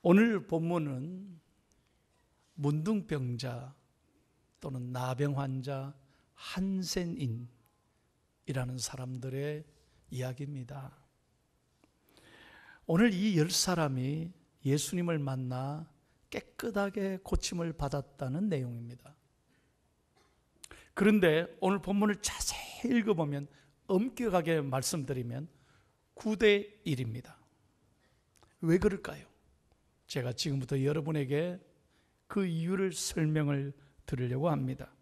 오늘 본문은 문둥병자 또는 나병 환자 한센인이라는 사람들의 이야기입니다. 오늘 이 10사람이 예수님을 만나 깨끗하게 고침을 받았다는 내용입니다. 그런데 오늘 본문을 자세히 읽어보면, 엄격하게 말씀드리면 9대 1입니다. 왜 그럴까요? 제가 지금부터 여러분에게 그 이유를 설명을 드리려고 합니다.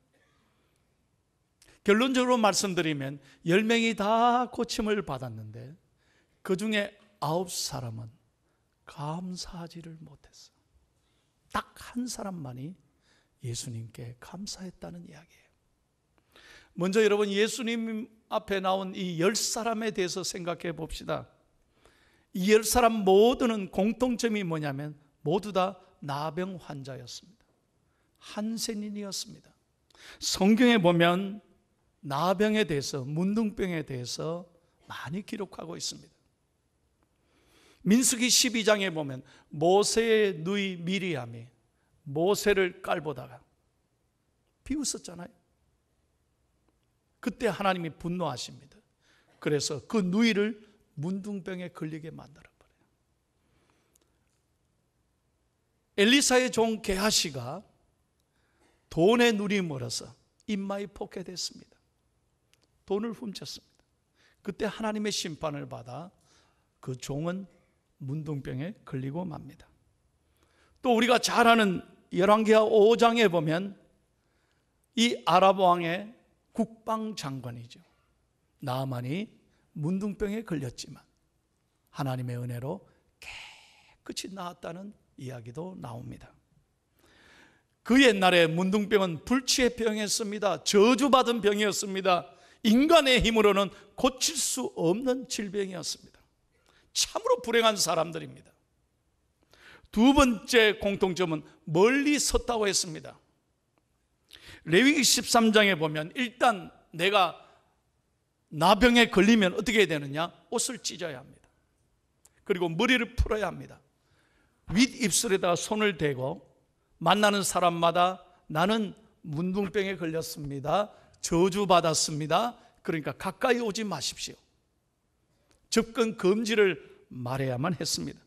결론적으로 말씀드리면 10명이 다 고침을 받았는데 그 중에 9사람은 감사하지를 못했어. 딱 한 사람만이 예수님께 감사했다는 이야기예요. 먼저 여러분, 예수님 앞에 나온 이 10사람에 대해서 생각해 봅시다. 이 10사람 모두는 공통점이 뭐냐면 모두 다 나병 환자였습니다. 한센인이었습니다. 성경에 보면 나병에 대해서, 문둥병에 대해서 많이 기록하고 있습니다. 민수기 12장에 보면 모세의 누이 미리암이 모세를 깔보다가 비웃었잖아요. 그때 하나님이 분노하십니다. 그래서 그 누이를 문둥병에 걸리게 만들어버려요. 엘리사의 종 게하시가 돈에 눈이 멀어서 입마에 포켓했습니다. 돈을 훔쳤습니다. 그때 하나님의 심판을 받아 그 종은 문둥병에 걸리고 맙니다. 또 우리가 잘 아는 열왕기하 5장에 보면 이 아랍 왕의 국방장관이죠, 나아만이 문둥병에 걸렸지만 하나님의 은혜로 깨끗이 나았다는 이야기도 나옵니다. 그 옛날에 문둥병은 불치의 병이었습니다. 저주받은 병이었습니다. 인간의 힘으로는 고칠 수 없는 질병이었습니다. 참으로 불행한 사람들입니다. 두 번째 공통점은 멀리 섰다고 했습니다. 레위기 13장에 보면 일단 내가 나병에 걸리면 어떻게 해야 되느냐? 옷을 찢어야 합니다. 그리고 머리를 풀어야 합니다. 윗입술에다가 손을 대고 만나는 사람마다 나는 문둥병에 걸렸습니다, 저주받았습니다, 그러니까 가까이 오지 마십시오, 접근 금지를 말해야만 했습니다.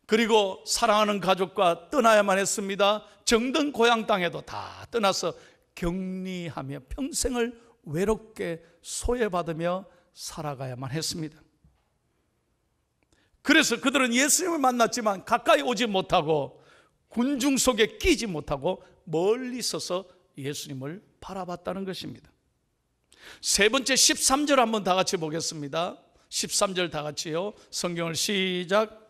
그리고 사랑하는 가족과 떠나야만 했습니다. 정든 고향 땅에도 다 떠나서 격리하며 평생을 외롭게 소외받으며 살아가야만 했습니다. 그래서 그들은 예수님을 만났지만 가까이 오지 못하고 군중 속에 끼지 못하고 멀리 서서 예수님을 바라봤다는 것입니다. 세 번째 13절 한번 다 같이 보겠습니다. 13절 다 같이요. 성경을 시작.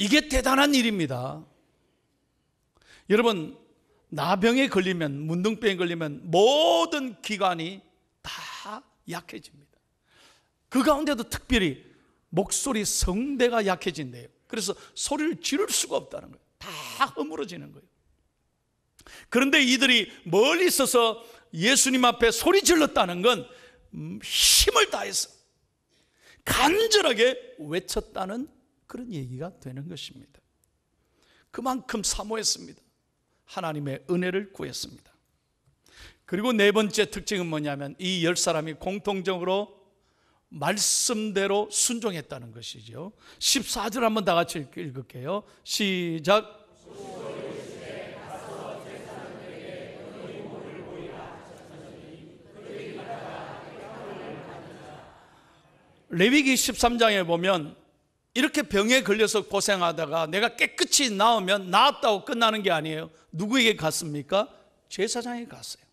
이게 대단한 일입니다. 여러분, 나병에 걸리면, 문둥병에 걸리면 모든 기관이 다 약해집니다. 그 가운데도 특별히 목소리, 성대가 약해진대요. 그래서 소리를 지를 수가 없다는 거예요. 다 허물어지는 거예요. 그런데 이들이 멀리 있어서 예수님 앞에 소리 질렀다는 건 힘을 다해서 간절하게 외쳤다는 그런 얘기가 되는 것입니다. 그만큼 사모했습니다. 하나님의 은혜를 구했습니다. 그리고 네 번째 특징은 뭐냐면 이 10사람이 공통적으로 말씀대로 순종했다는 것이죠. 14절 한번 다 같이 읽을게요. 시작. 레위기 13장에 보면 이렇게 병에 걸려서 고생하다가 내가 깨끗이 나으면 나았다고 끝나는 게 아니에요. 누구에게 갔습니까? 제사장에 갔어요.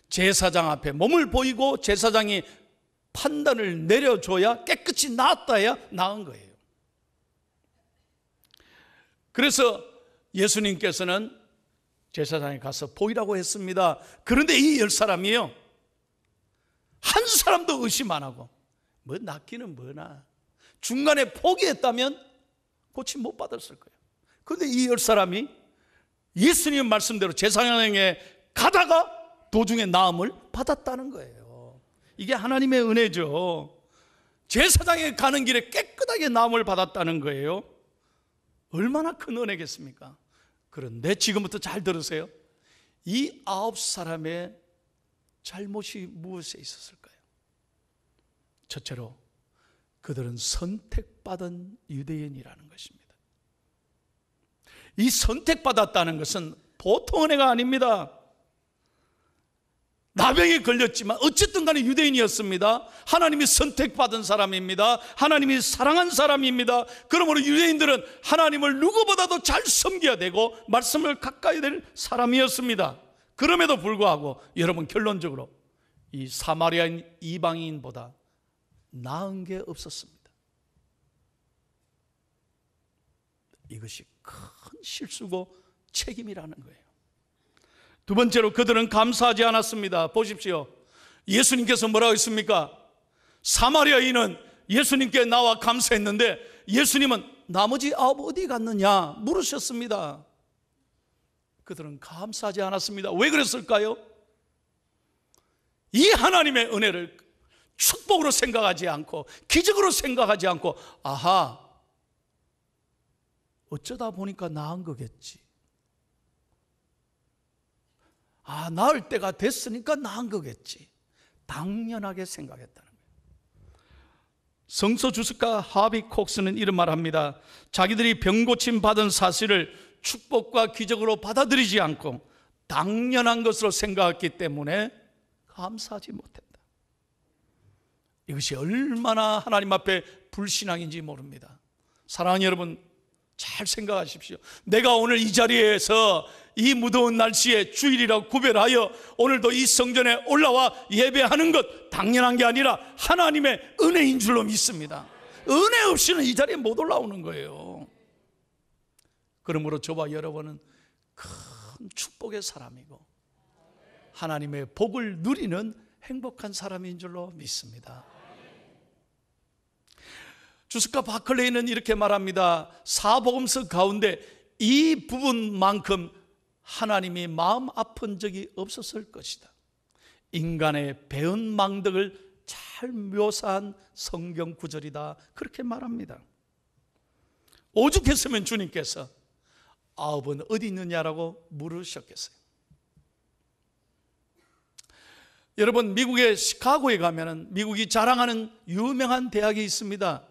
제사장 앞에 몸을 보이고 제사장이 판단을 내려줘야 깨끗이 나았다야 나은 거예요. 그래서 예수님께서는 제사장에 가서 보이라고 했습니다. 그런데 이 10사람이요, 한 사람도 의심 안 하고 뭐 낫기는 뭐나, 중간에 포기했다면 고침 못 받았을 거예요. 그런데 이 10사람이 예수님 말씀대로 제사장에 가다가 도중에 나음을 받았다는 거예요. 이게 하나님의 은혜죠. 제사장에 가는 길에 깨끗하게 나음을 받았다는 거예요. 얼마나 큰 은혜겠습니까? 그런데 지금부터 잘 들으세요. 이 9사람의 잘못이 무엇에 있었을까요? 첫째로 그들은 선택받은 유대인이라는 것입니다. 이 선택받았다는 것은 보통 은혜가 아닙니다. 나병에 걸렸지만 어쨌든 간에 유대인이었습니다. 하나님이 선택받은 사람입니다. 하나님이 사랑한 사람입니다. 그러므로 유대인들은 하나님을 누구보다도 잘 섬겨야 되고 말씀을 가까이 될 사람이었습니다. 그럼에도 불구하고 여러분, 결론적으로 이 사마리아인 이방인보다 나은 게 없었습니다. 이것이 큰 실수고 책임이라는 거예요. 두 번째로 그들은 감사하지 않았습니다. 보십시오. 예수님께서 뭐라고 했습니까? 사마리아인은 예수님께 나와 감사했는데 예수님은 나머지 9 어디 갔느냐 물으셨습니다. 그들은 감사하지 않았습니다. 왜 그랬을까요? 이 하나님의 은혜를 축복으로 생각하지 않고 기적으로 생각하지 않고, 아하, 어쩌다 보니까 나은 거겠지. 나을 때가 됐으니까 나은 거겠지. 당연하게 생각했다는 거예요. 성서 주석가 하비 콕스는 이런 말 합니다. 자기들이 병 고침 받은 사실을 축복과 기적으로 받아들이지 않고 당연한 것으로 생각했기 때문에 감사하지 못했다. 이것이 얼마나 하나님 앞에 불신앙인지 모릅니다. 사랑하는 여러분, 잘 생각하십시오. 내가 오늘 이 자리에서 이 무더운 날씨에 주일이라고 구별하여 오늘도 이 성전에 올라와 예배하는 것 당연한 게 아니라 하나님의 은혜인 줄로 믿습니다. 은혜 없이는 이 자리에 못 올라오는 거예요. 그러므로 저와 여러분은 큰 축복의 사람이고 하나님의 복을 누리는 행복한 사람인 줄로 믿습니다. 주석가 바클레이는 이렇게 말합니다. 사복음서 가운데 이 부분만큼 하나님이 마음 아픈 적이 없었을 것이다. 인간의 배은망덕을 잘 묘사한 성경 구절이다. 그렇게 말합니다. 오죽했으면 주님께서 9은 어디 있느냐라고 물으셨겠어요. 여러분, 미국의 시카고에 가면은 미국이 자랑하는 유명한 대학이 있습니다.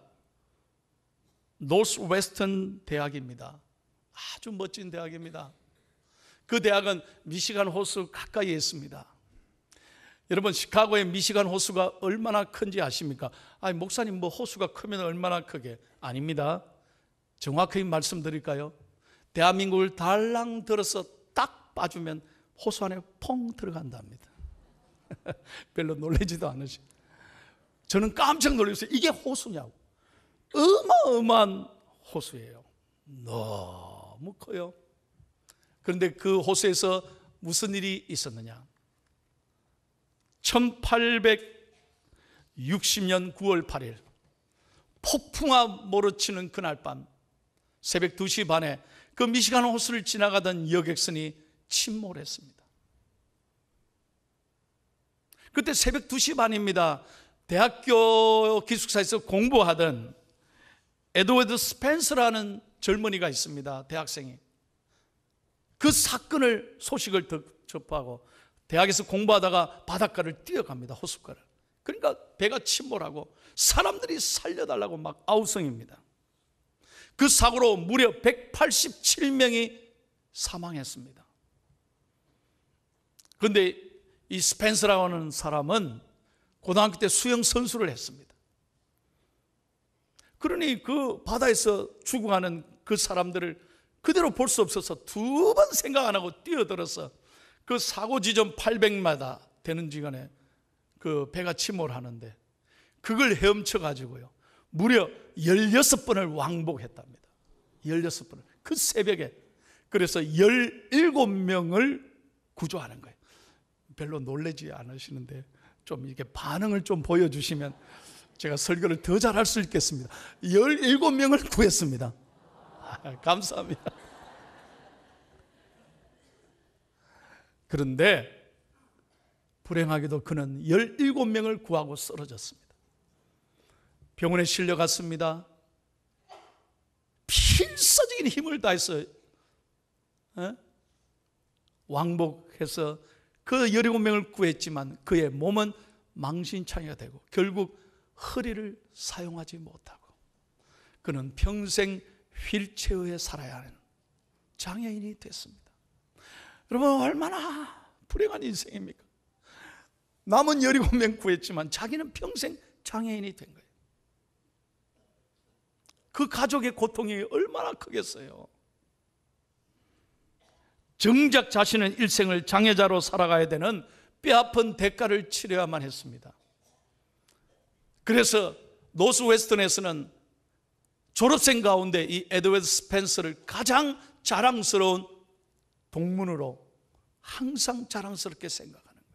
노스웨스턴 대학입니다. 아주 멋진 대학입니다. 그 대학은 미시간 호수 가까이에 있습니다. 여러분, 시카고의 미시간 호수가 얼마나 큰지 아십니까? 아니, 목사님, 뭐 호수가 크면 얼마나 크게? 아닙니다. 정확하게 말씀드릴까요? 대한민국을 달랑 들어서 딱 빠주면 호수 안에 퐁 들어간답니다. 별로 놀라지도 않으시고. 저는 깜짝 놀랐어요. 이게 호수냐고. 어마어마한 호수예요. 너무 커요. 그런데 그 호수에서 무슨 일이 있었느냐? 1860년 9월 8일 폭풍아 몰아치는 그날 밤 새벽 2시 반에 그 미시간 호수를 지나가던 여객선이 침몰했습니다. 그때 새벽 2시 반입니다. 대학교 기숙사에서 공부하던 에드워드 스펜서라는 젊은이가 있습니다. 대학생이. 그 사건을 소식을 접하고 대학에서 공부하다가 바닷가를 뛰어갑니다. 호숫가를. 그러니까 배가 침몰하고 사람들이 살려달라고 막 아우성입니다. 그 사고로 무려 187명이 사망했습니다. 그런데 이 스펜서라고 하는 사람은 고등학교 때 수영 선수를 했습니다. 그러니 그 바다에서 죽어가는 그 사람들을 그대로 볼 수 없어서 2번 생각 안 하고 뛰어들어서 그 사고 지점 800m 되는 지간에 그 배가 침몰하는데 그걸 헤엄쳐 가지고요 무려 16번을 왕복했답니다. 16번을 그 새벽에. 그래서 17명을 구조하는 거예요. 별로 놀라지 않으시는데 좀 이렇게 반응을 좀 보여주시면 제가 설교를 더 잘할 수 있겠습니다. 17명을 구했습니다. 감사합니다. 그런데 불행하게도 그는 17명을 구하고 쓰러졌습니다. 병원에 실려갔습니다. 필사적인 힘을 다해서 왕복해서 그 17명을 구했지만 그의 몸은 망신창이가 되고 결국 허리를 사용하지 못하고 그는 평생 휠체어에 살아야 하는 장애인이 됐습니다. 여러분, 얼마나 불행한 인생입니까? 남은 17명 구했지만 자기는 평생 장애인이 된 거예요. 그 가족의 고통이 얼마나 크겠어요. 정작 자신은 일생을 장애자로 살아가야 되는 뼈아픈 대가를 치러야만 했습니다. 그래서 노스웨스턴에서는 졸업생 가운데 이 에드워드 스펜서를 가장 자랑스러운 동문으로 항상 자랑스럽게 생각하는 거예요.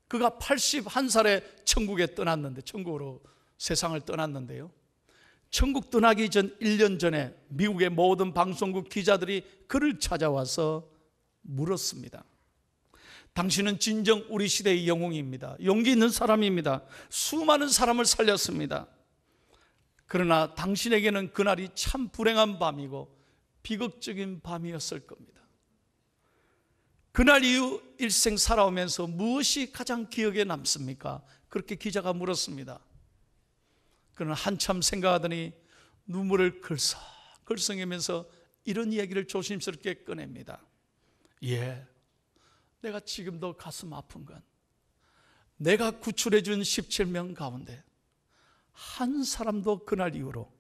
그가 81살에 천국에 떠났는데, 천국으로 세상을 떠났는데요, 천국 떠나기 전 1년 전에 미국의 모든 방송국 기자들이 그를 찾아와서 물었습니다. 당신은 진정 우리 시대의 영웅입니다. 용기 있는 사람입니다. 수많은 사람을 살렸습니다. 그러나 당신에게는 그날이 참 불행한 밤이고 비극적인 밤이었을 겁니다. 그날 이후 일생 살아오면서 무엇이 가장 기억에 남습니까? 그렇게 기자가 물었습니다. 그는 한참 생각하더니 눈물을 글썽이면서 이런 이야기를 조심스럽게 꺼냅니다. 예, 내가 지금도 가슴 아픈 건 내가 구출해 준 17명 가운데 한 사람도 그날 이후로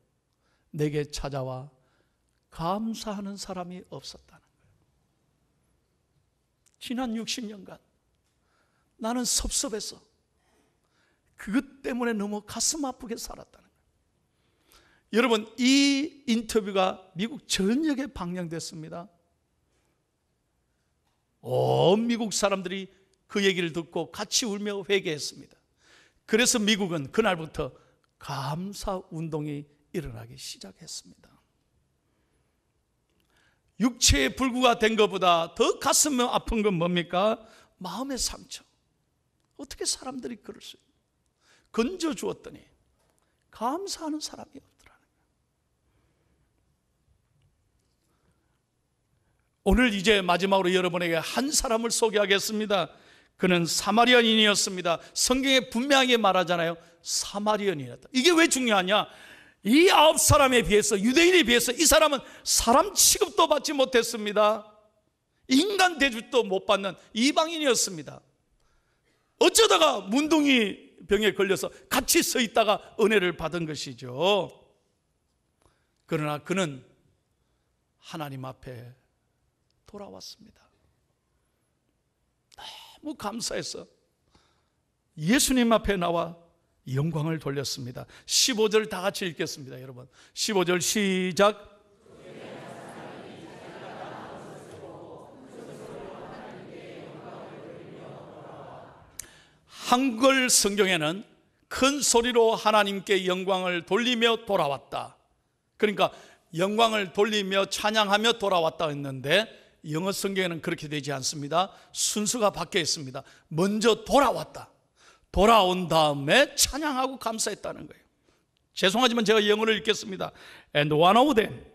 내게 찾아와 감사하는 사람이 없었다는 거예요. 지난 60년간 나는 섭섭해서 그것 때문에 너무 가슴 아프게 살았다는 거예요. 여러분, 이 인터뷰가 미국 전역에 방영됐습니다. 온 미국 사람들이 그 얘기를 듣고 같이 울며 회개했습니다. 그래서 미국은 그날부터 감사 운동이 일어나기 시작했습니다. 육체의 불구가 된 것보다 더 가슴 아픈 건 뭡니까? 마음의 상처. 어떻게 사람들이 그럴 수 있어요? 건져 주었더니 감사하는 사람이 없더라는 거예요. 오늘 이제 마지막으로 여러분에게 한 사람을 소개하겠습니다. 그는 사마리아인이었습니다. 성경에 분명하게 말하잖아요. 사마리아인이었다. 이게 왜 중요하냐? 이 9사람에 비해서, 유대인에 비해서 이 사람은 사람 취급도 받지 못했습니다. 인간 대접도 못 받는 이방인이었습니다. 어쩌다가 문둥이 병에 걸려서 같이 서 있다가 은혜를 받은 것이죠. 그러나 그는 하나님 앞에 돌아왔습니다. 너무 감사해서 예수님 앞에 나와 영광을 돌렸습니다. 15절 다 같이 읽겠습니다. 여러분, 15절 시작. 한글 성경에는 큰 소리로 하나님께 영광을 돌리며 돌아왔다. 그러니까 영광을 돌리며 찬양하며 돌아왔다 했는데 영어 성경에는 그렇게 되지 않습니다. 순서가 바뀌어 있습니다. 먼저 돌아왔다. 돌아온 다음에 찬양하고 감사했다는 거예요. 죄송하지만 제가 영어를 읽겠습니다. And one of them,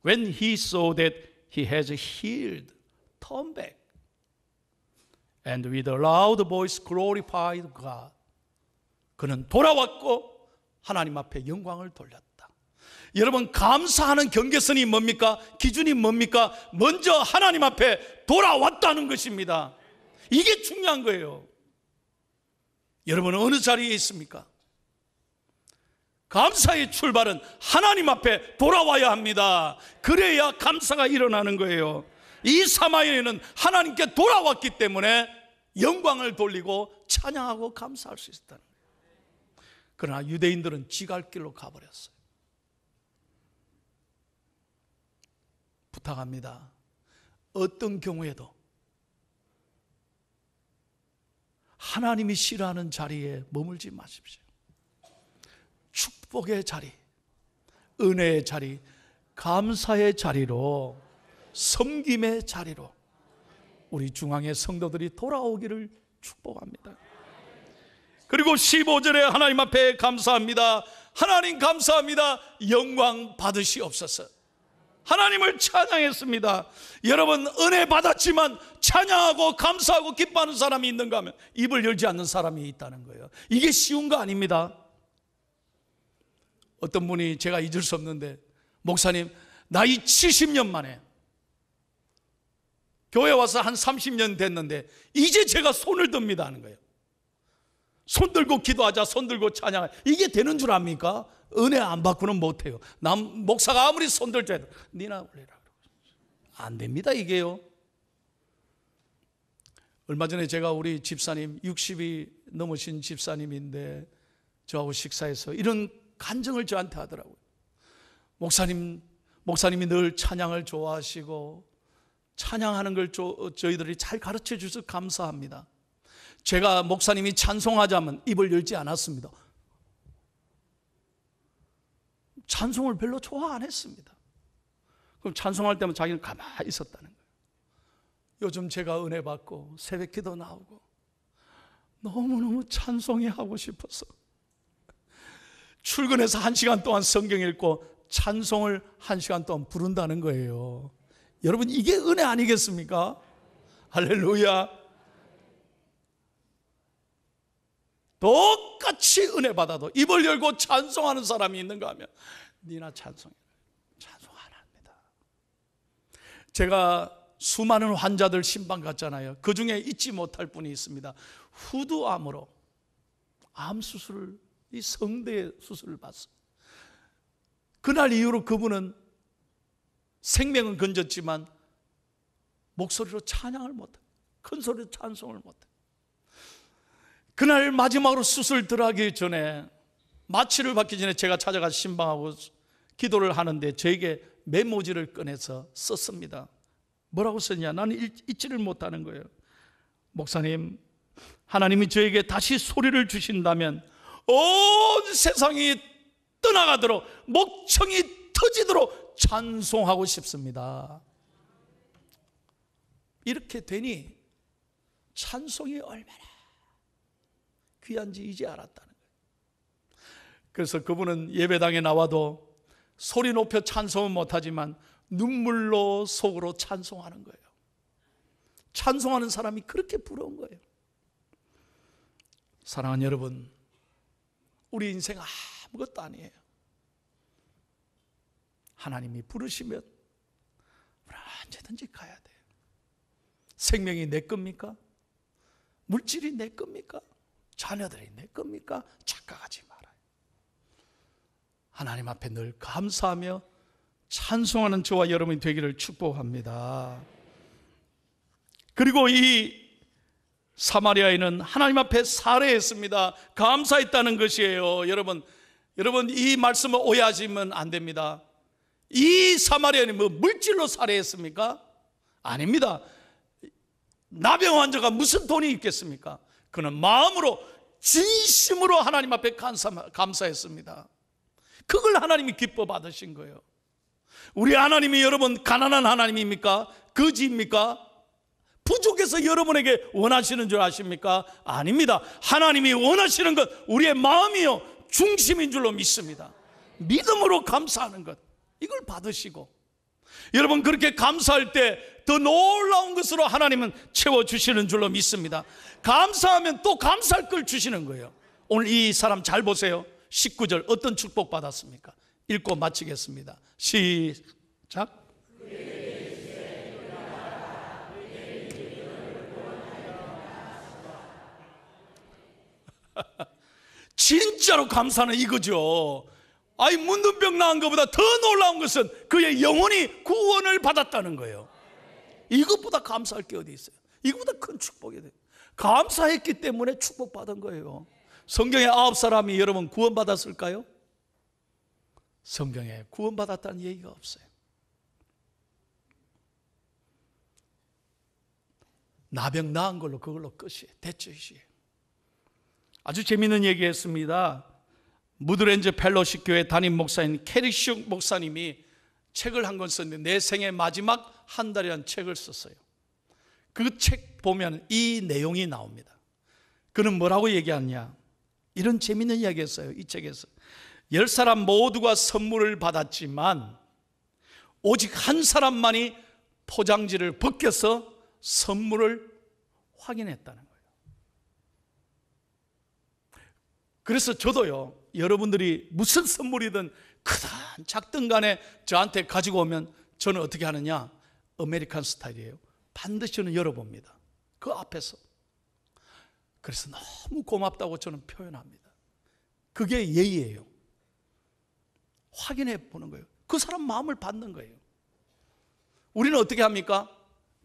when he saw that he has healed, turned back. And with a loud voice glorified God. 그는 돌아왔고 하나님 앞에 영광을 돌렸다. 여러분, 감사하는 경계선이 뭡니까? 기준이 뭡니까? 먼저 하나님 앞에 돌아왔다는 것입니다. 이게 중요한 거예요. 여러분은 어느 자리에 있습니까? 감사의 출발은 하나님 앞에 돌아와야 합니다. 그래야 감사가 일어나는 거예요. 이 사마리아인은 하나님께 돌아왔기 때문에 영광을 돌리고 찬양하고 감사할 수 있었다는 거예요. 그러나 유대인들은 지갈 길로 가버렸어요. 부탁합니다. 어떤 경우에도 하나님이 싫어하는 자리에 머물지 마십시오. 축복의 자리, 은혜의 자리, 감사의 자리로, 섬김의 자리로 우리 중앙의 성도들이 돌아오기를 축복합니다. 그리고 15절에 하나님 앞에 감사합니다. 하나님 감사합니다. 영광 받으시옵소서. 하나님을 찬양했습니다. 여러분, 은혜 받았지만 찬양하고 감사하고 기뻐하는 사람이 있는가 하면 입을 열지 않는 사람이 있다는 거예요. 이게 쉬운 거 아닙니다. 어떤 분이, 제가 잊을 수 없는데, 목사님 나이 70년 만에 교회 와서 한 30년 됐는데 이제 제가 손을 듭니다 하는 거예요. 손 들고 기도하자, 손 들고 찬양하자. 이게 되는 줄 압니까? 은혜 안 받고는 못해요. 목사가 아무리 손 들자 해도 니나 올리라, 안 됩니다 이게요. 얼마 전에 제가 우리 집사님, 60이 넘으신 집사님인데 저하고 식사해서 이런 간증을 저한테 하더라고요. 목사님이 늘 찬양을 좋아하시고 찬양하는 걸 저희들이 잘 가르쳐 주셔서 감사합니다. 제가 목사님이 찬송하자면 입을 열지 않았습니다. 찬송을 별로 좋아 안 했습니다. 그럼 찬송할 때면 자기는 가만히 있었다는 거예요. 요즘 제가 은혜 받고 새벽 기도 나오고 너무너무 찬송이 하고 싶어서 출근해서 1시간 동안 성경 읽고 찬송을 1시간 동안 부른다는 거예요. 여러분, 이게 은혜 아니겠습니까? 할렐루야. 똑같이 은혜 받아도 입을 열고 찬송하는 사람이 있는가 하면 니나 찬송 안 합니다. 제가 수많은 환자들 신방 갔잖아요. 그 중에 잊지 못할 분이 있습니다. 후두암으로 암 수술을, 이 성대 수술을 받았어요. 그날 이후로 그분은 생명은 건졌지만 목소리로 찬양을 못해, 큰 소리로 찬송을 못해. 그날 마지막으로 수술 들어가기 전에, 마취를 받기 전에 제가 찾아가 신방하고 기도를 하는데 저에게 메모지를 꺼내서 썼습니다. 뭐라고 썼냐? 나는 잊지를 못하는 거예요. 목사님, 하나님이 저에게 다시 소리를 주신다면 온 세상이 떠나가도록, 목청이 터지도록 찬송하고 싶습니다. 이렇게 되니 찬송이 얼마나 귀한지 이제 알았다는 거예요. 그래서 그분은 예배당에 나와도 소리 높여 찬송은 못하지만 눈물로 속으로 찬송하는 거예요. 찬송하는 사람이 그렇게 부러운 거예요. 사랑하는 여러분, 우리 인생 아무것도 아니에요. 하나님이 부르시면 우리는 언제든지 가야 돼요. 생명이 내 겁니까? 물질이 내 겁니까? 자녀들이 내 겁니까? 착각하지 말아요. 하나님 앞에 늘 감사하며 찬송하는 저와 여러분이 되기를 축복합니다. 그리고 이 사마리아인은 하나님 앞에 살해했습니다. 감사했다는 것이에요. 여러분 이 말씀을 오해하시면 안 됩니다. 이 사마리아인이 뭐 물질로 살해했습니까? 아닙니다. 나병 환자가 무슨 돈이 있겠습니까? 그는 마음으로 진심으로 하나님 앞에 감사했습니다. 그걸 하나님이 기뻐 받으신 거예요. 우리 하나님이 여러분 가난한 하나님입니까? 거지입니까? 부족해서 여러분에게 원하시는 줄 아십니까? 아닙니다. 하나님이 원하시는 것, 우리의 마음이요 중심인 줄로 믿습니다. 믿음으로 감사하는 것, 이걸 받으시고, 여러분 그렇게 감사할 때 더 놀라운 것으로 하나님은 채워주시는 줄로 믿습니다. 감사하면 또 감사할 걸 주시는 거예요. 오늘 이 사람 잘 보세요. 19절 어떤 축복 받았습니까? 읽고 마치겠습니다. 시작. 진짜로 감사는 이거죠. 아니, 문둥병 나은 것보다 더 놀라운 것은 그의 영혼이 구원을 받았다는 거예요. 이것보다 감사할 게 어디 있어요? 이것보다 큰 축복이 돼요. 감사했기 때문에 축복받은 거예요. 성경에 9사람이 여러분 구원받았을까요? 성경에 구원받았다는 얘기가 없어요. 나병 나은 걸로 그걸로 끝이에요. 됐죠, 이제. 아주 재미있는 얘기했습니다. 무드랜즈 펠로십 교회 담임 목사인 캐리슈 목사님이 책을 한 권 썼는데 내 생의 마지막 한 달이라는 책을 썼어요. 그 책 보면 이 내용이 나옵니다. 그는 뭐라고 얘기하냐? 이런 재미있는 이야기였어요. 이 책에서 10사람 모두가 선물을 받았지만 오직 한 사람만이 포장지를 벗겨서 선물을 확인했다는 거예요. 그래서 저도요, 여러분들이 무슨 선물이든 크든 작든 간에 저한테 가지고 오면 저는 어떻게 하느냐? 아메리칸 스타일이에요. 반드시 저는 열어봅니다. 그 앞에서. 그래서 너무 고맙다고 저는 표현합니다. 그게 예의예요. 확인해 보는 거예요. 그 사람 마음을 받는 거예요. 우리는 어떻게 합니까?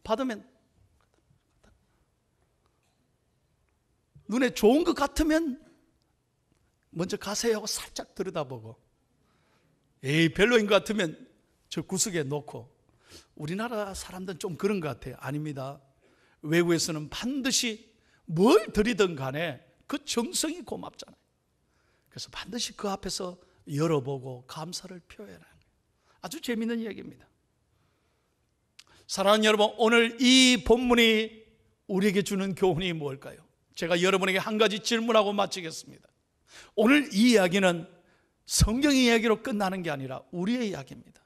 받으면 눈에 좋은 것 같으면 먼저 가세요 하고 살짝 들여다보고, 에이 별로인 것 같으면 저 구석에 놓고. 우리나라 사람들은 좀 그런 것 같아요. 아닙니다. 외국에서는 반드시 뭘 드리든 간에 그 정성이 고맙잖아요. 그래서 반드시 그 앞에서 열어보고 감사를 표현하는 거예요. 아주 재미있는 이야기입니다. 사랑하는 여러분, 오늘 이 본문이 우리에게 주는 교훈이 뭘까요? 제가 여러분에게 한 가지 질문하고 마치겠습니다. 오늘 이 이야기는 성경의 이야기로 끝나는 게 아니라 우리의 이야기입니다.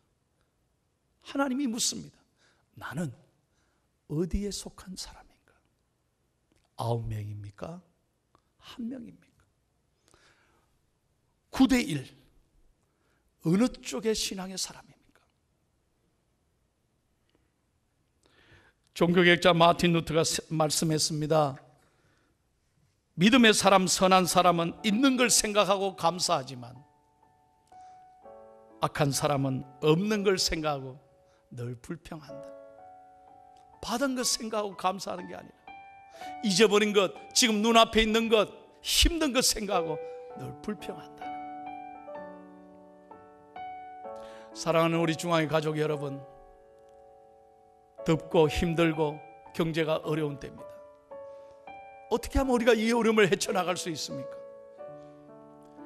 하나님이 묻습니다. 나는 어디에 속한 사람인가? 9명입니까? 1명입니까? 9대1 어느 쪽의 신앙의 사람입니까? 종교개혁자 마틴 루터가 말씀했습니다. 믿음의 사람, 선한 사람은 있는 걸 생각하고 감사하지만 악한 사람은 없는 걸 생각하고 늘 불평한다. 받은 것 생각하고 감사하는 게 아니라 잊어버린 것, 지금 눈앞에 있는 것, 힘든 것 생각하고 늘 불평한다. 사랑하는 우리 중앙의 가족 여러분, 덥고 힘들고 경제가 어려운 때입니다. 어떻게 하면 우리가 이 어려움을 헤쳐나갈 수 있습니까?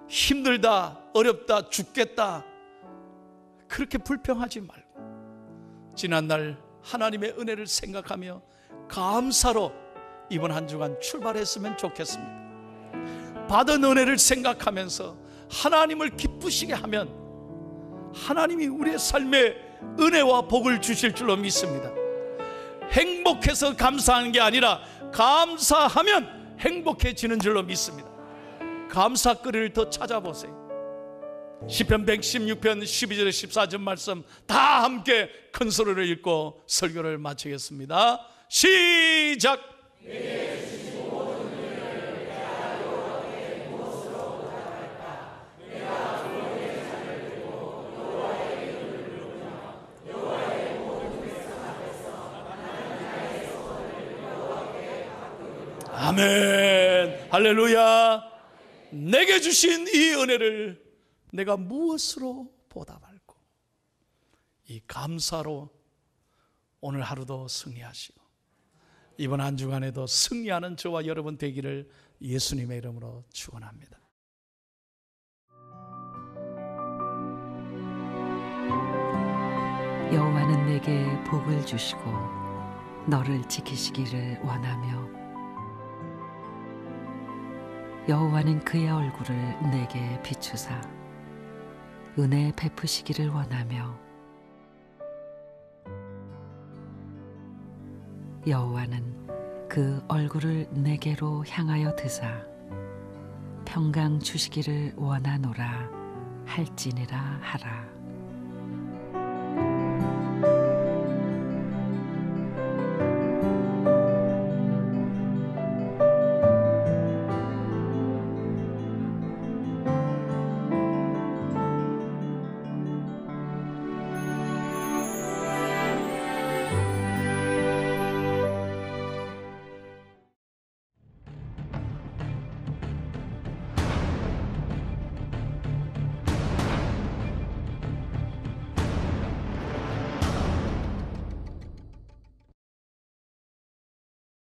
힘들다, 어렵다, 죽겠다 그렇게 불평하지 말고 지난날 하나님의 은혜를 생각하며 감사로 이번 한 주간 출발했으면 좋겠습니다. 받은 은혜를 생각하면서 하나님을 기쁘시게 하면 하나님이 우리의 삶에 은혜와 복을 주실 줄로 믿습니다. 행복해서 감사하는 게 아니라 감사하면 행복해지는 줄로 믿습니다. 감사거리를 더 찾아보세요. 시편 116편 12절 14절 말씀 다 함께 큰 소리를 읽고 설교를 마치겠습니다. 시작. 아멘. 할렐루야. 내게 주신 이 은혜를 내가 무엇으로 보답할고, 이 감사로 오늘 하루도 승리하시고 이번 한 주간에도 승리하는 저와 여러분 되기를 예수님의 이름으로 축원합니다. 여호와는 내게 복을 주시고 너를 지키시기를 원하며 여호와는 그의 얼굴을 내게 비추사 은혜 베푸시기를 원하며 여호와는 그 얼굴을 내게로 향하여 드사 평강 주시기를 원하노라 할지니라 하라.